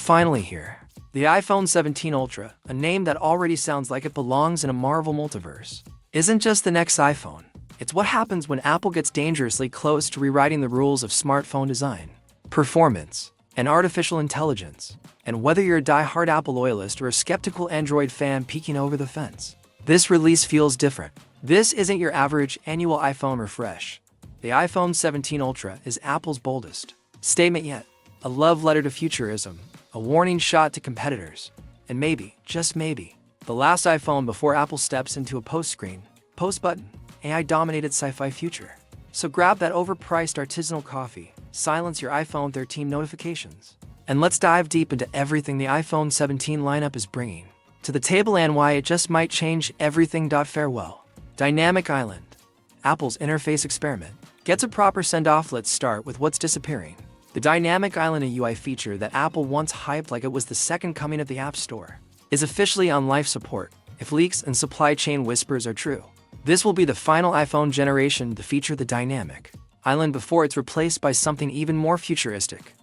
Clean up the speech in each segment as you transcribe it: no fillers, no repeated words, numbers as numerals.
finally here. The iPhone 17 Ultra, a name that already sounds like it belongs in a Marvel multiverse, isn't just the next iPhone. It's what happens when Apple gets dangerously close to rewriting the rules of smartphone design, performance, and artificial intelligence. And whether you're a die-hard Apple loyalist or a skeptical Android fan peeking over the fence, this release feels different. This isn't your average annual iPhone refresh. The iPhone 17 Ultra is Apple's boldest statement yet, a love letter to futurism, a warning shot to competitors, and maybe, just maybe, the last iPhone before Apple steps into a post-screen, post-button, AI-dominated sci-fi future. So grab that overpriced artisanal coffee, silence your iPhone 13 notifications, and let's dive deep into everything the iPhone 17 lineup is bringing to the table and why it just might change everything. Farewell. Dynamic Island. Apple's interface experiment gets a proper send-off. Let's start with what's disappearing. The Dynamic Island, a UI feature that Apple once hyped like it was the second coming of the App Store, is officially on life support, if leaks and supply chain whispers are true. This will be the final iPhone generation to feature the Dynamic Island before it's replaced by something even more futuristic.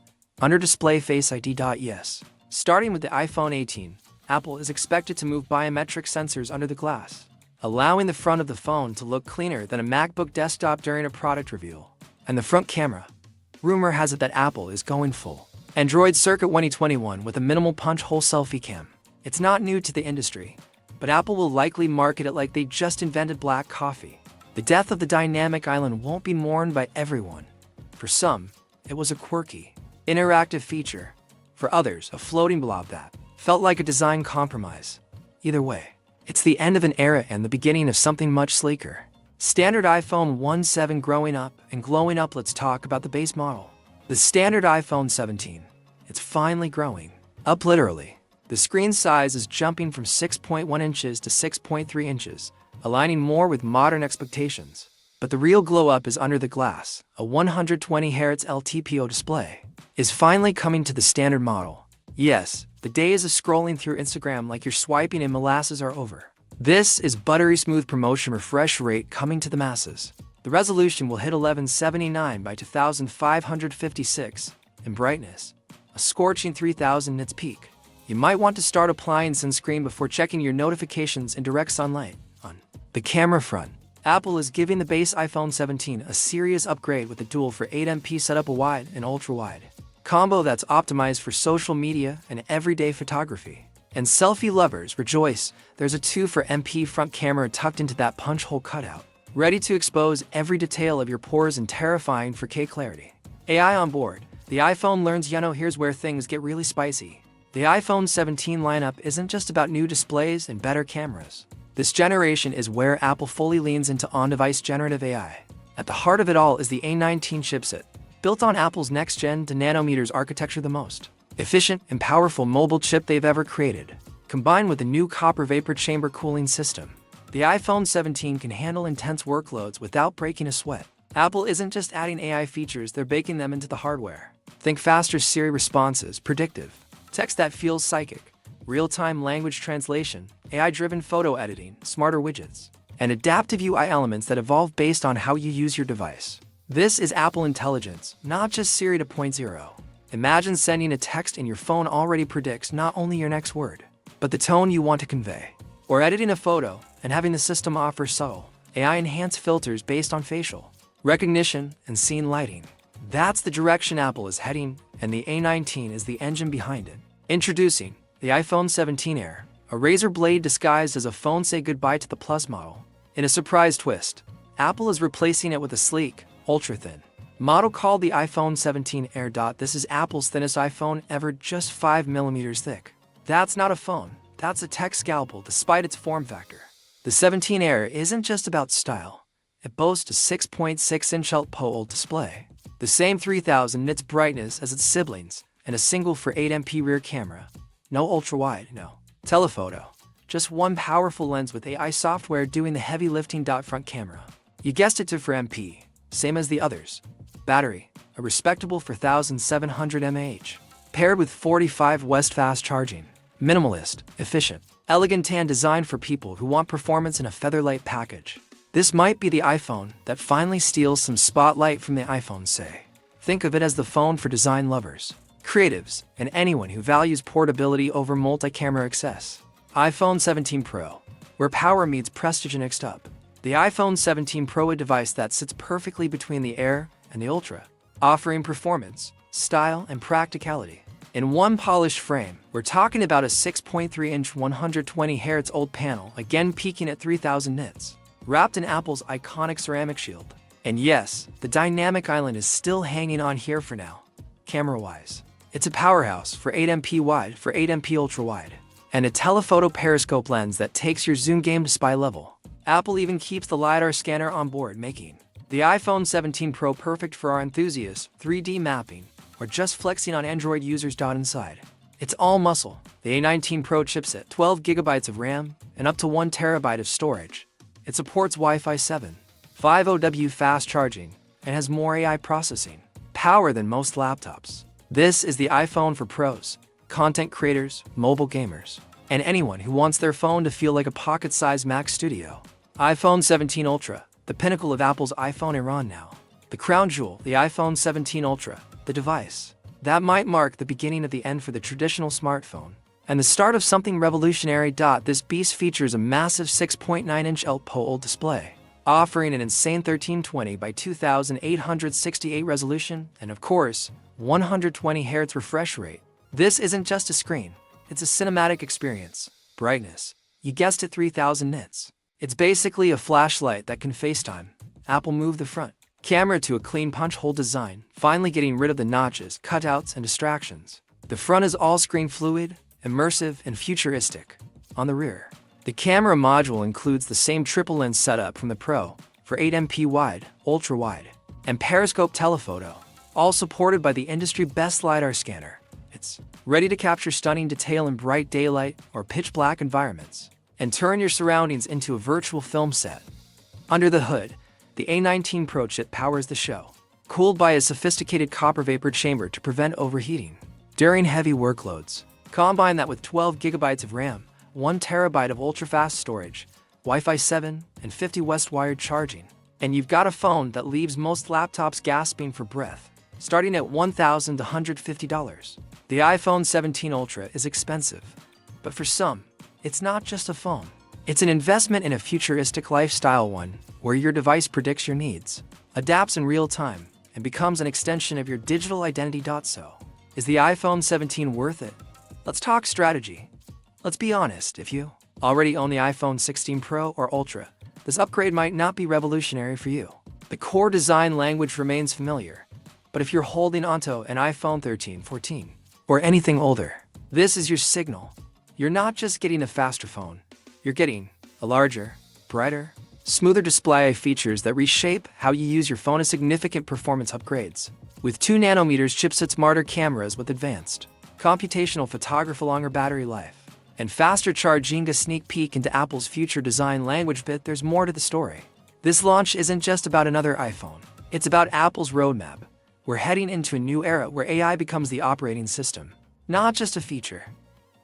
Under-display Face ID. Yes. Starting with the iPhone 18, Apple is expected to move biometric sensors under the glass, allowing the front of the phone to look cleaner than a MacBook desktop during a product reveal. And the front camera. Rumor has it that Apple is going full Android circa 2021 with a minimal punch-hole selfie cam. It's not new to the industry, but Apple will likely market it like they just invented black coffee. The death of the Dynamic Island won't be mourned by everyone. For some, it was a quirky, interactive feature. For others, a floating blob that felt like a design compromise. Either way, it's the end of an era and the beginning of something much sleeker. Standard iPhone 17 growing up and glowing up. Let's talk about the base model. The standard iPhone 17. It's finally growing up literally. The screen size is jumping from 6.1 inches to 6.3 inches, aligning more with modern expectations. But the real glow up is under the glass. A 120Hz LTPO display is finally coming to the standard model. Yes, the days of scrolling through Instagram like you're swiping in molasses are over. This is buttery smooth promotion refresh rate coming to the masses. The resolution will hit 1179 by 2556, and brightness, a scorching 3000 nits peak. You might want to start applying sunscreen before checking your notifications in direct sunlight. On the camera front, Apple is giving the base iPhone 17 a serious upgrade with a dual for 8MP setup, a wide and ultra-wide combo that's optimized for social media and everyday photography. And selfie lovers rejoice, there's a 2MP front camera tucked into that punch hole cutout, ready to expose every detail of your pores in terrifying 4K clarity. AI on board. The iPhone learns. Here's where things get really spicy. The iPhone 17 lineup isn't just about new displays and better cameras. This generation is where Apple fully leans into on-device generative AI. At the heart of it all is the A19 chipset, built on Apple's next-gen to nanometers architecture, the most efficient and powerful mobile chip they've ever created. Combined with a new copper vapor chamber cooling system, the iPhone 17 can handle intense workloads without breaking a sweat. Apple isn't just adding AI features, they're baking them into the hardware. Think faster Siri responses, predictive text that feels psychic, real-time language translation, AI-driven photo editing, smarter widgets, and adaptive UI elements that evolve based on how you use your device. This is Apple Intelligence, not just Siri 2.0. Imagine sending a text and your phone already predicts not only your next word, but the tone you want to convey. Or editing a photo and having the system offer subtle, AI-enhanced filters based on facial recognition and scene lighting. That's the direction Apple is heading, and the A19 is the engine behind it. Introducing the iPhone 17 Air, a razor blade disguised as a phone. Say goodbye to the Plus model. In a surprise twist, Apple is replacing it with a sleek, ultra-thin model called the iPhone 17 Air. This is Apple's thinnest iPhone ever, just 5mm thick. That's not a phone, that's a tech scalpel despite its form factor. The 17 Air isn't just about style. It boasts a 6.6-inch LTPO display, the same 3000 nits brightness as its siblings, and a single for 8MP rear camera. No ultra-wide, no telephoto. Just one powerful lens with AI software doing the heavy lifting. Front camera. You guessed it, 2MP, same as the others. Battery, a respectable 4700 mAh, paired with 45W fast charging. Minimalist, efficient, elegant, and designed for people who want performance in a featherlight package. This might be the iPhone that finally steals some spotlight from the iPhone. Say. Think of it as the phone for design lovers. creatives, and anyone who values portability over multi-camera access. iPhone 17 Pro, where power meets prestige. Next up, the iPhone 17 Pro, a device that sits perfectly between the Air and the Ultra, offering performance, style, and practicality in one polished frame. We're talking about a 6.3-inch 120 Hz OLED panel, again peaking at 3000 nits, wrapped in Apple's iconic ceramic shield. And yes, the dynamic island is still hanging on here for now. Camera-wise, it's a powerhouse for 8MP wide, for 8MP ultra-wide, and a telephoto periscope lens that takes your zoom game to spy level. Apple even keeps the LiDAR scanner on board, making the iPhone 17 Pro perfect for our enthusiasts, 3D mapping, or just flexing on Android users. Inside, it's all muscle. The A19 Pro chipset, 12GB of RAM, and up to 1TB of storage. It supports Wi-Fi 7, 5OW fast charging, and has more AI processing power than most laptops. This is the iPhone for pros, content creators, mobile gamers, and anyone who wants their phone to feel like a pocket-sized Mac Studio. iPhone 17 Ultra, the pinnacle of Apple's iPhone era now. The crown jewel, the iPhone 17 Ultra, the device that might mark the beginning of the end for the traditional smartphone, and the start of something revolutionary. This beast features a massive 6.9-inch LPO display, offering an insane 1320 by 2868 resolution, and of course, 120 Hz refresh rate. This isn't just a screen, it's a cinematic experience. Brightness, you guessed it, 3000 nits. It's basically a flashlight that can FaceTime. Apple moved the front camera to a clean punch hole design, finally getting rid of the notches, cutouts, and distractions. The front is all-screen fluid, immersive, and futuristic. On the rear, the camera module includes the same triple lens setup from the Pro for 8MP wide, ultra-wide, and periscope telephoto, all supported by the industry-best LiDAR scanner. It's ready to capture stunning detail in bright daylight or pitch-black environments, and turn your surroundings into a virtual film set. Under the hood, the A19 Pro chip powers the show, cooled by a sophisticated copper vapor chamber to prevent overheating during heavy workloads. Combine that with 12GB of RAM, 1TB of ultra-fast storage, Wi-Fi 7, and 50 West wired charging, and you've got a phone that leaves most laptops gasping for breath, starting at $1,150. The iPhone 17 Ultra is expensive, but for some, it's not just a phone. It's an investment in a futuristic lifestyle, one where your device predicts your needs, adapts in real time, and becomes an extension of your digital identity. So, is the iPhone 17 worth it? Let's talk strategy. Let's be honest, if you already own the iPhone 16 Pro or Ultra, this upgrade might not be revolutionary for you. The core design language remains familiar, but if you're holding onto an iPhone 13, 14, or anything older, this is your signal. You're not just getting a faster phone, you're getting a larger, brighter, smoother display, features that reshape how you use your phone, as significant performance upgrades. With 2nm chipset, smarter cameras with advanced computational photography, longer battery life, and faster charging. A sneak peek into Apple's future design language, but there's more to the story. This launch isn't just about another iPhone, it's about Apple's roadmap. We're heading into a new era where AI becomes the operating system, not just a feature.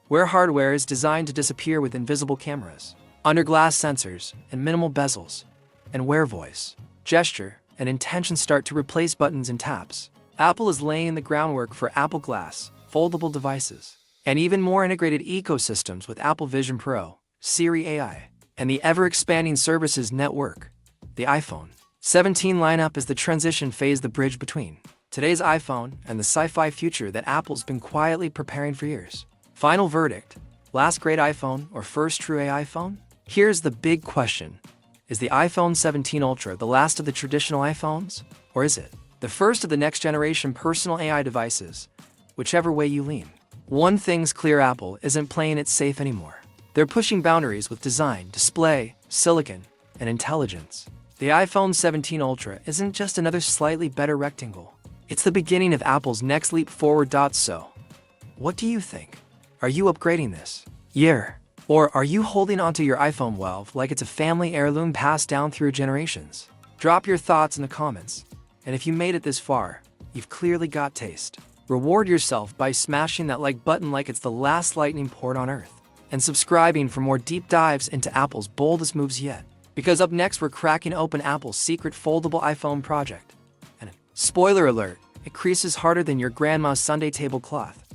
Where hardware is designed to disappear with invisible cameras, under-glass sensors, and minimal bezels, and where voice, gesture, and intention start to replace buttons and taps. Apple is laying the groundwork for Apple Glass, foldable devices, and even more integrated ecosystems with Apple Vision Pro, Siri AI, and the ever-expanding services network. The iPhone 17 lineup is the transition phase, the bridge between today's iPhone and the sci-fi future that Apple's been quietly preparing for years. Final verdict: last great iPhone or first true AI phone? Here's the big question. Is the iPhone 17 Ultra the last of the traditional iPhones? Or is it the first of the next generation personal AI devices? Whichever way you lean. One thing's clear: Apple isn't playing it safe anymore. They're pushing boundaries with design, display, silicon, and intelligence. The iPhone 17 Ultra isn't just another slightly better rectangle. It's the beginning of Apple's next leap forward. So, what do you think? Are you upgrading this year? Or are you holding onto your iPhone 12 like it's a family heirloom passed down through generations? Drop your thoughts in the comments. And if you made it this far, you've clearly got taste. Reward yourself by smashing that like button like it's the last lightning port on Earth, and subscribing for more deep dives into Apple's boldest moves yet. Because up next, we're cracking open Apple's secret foldable iPhone project. And spoiler alert, It creases harder than your grandma's Sunday tablecloth.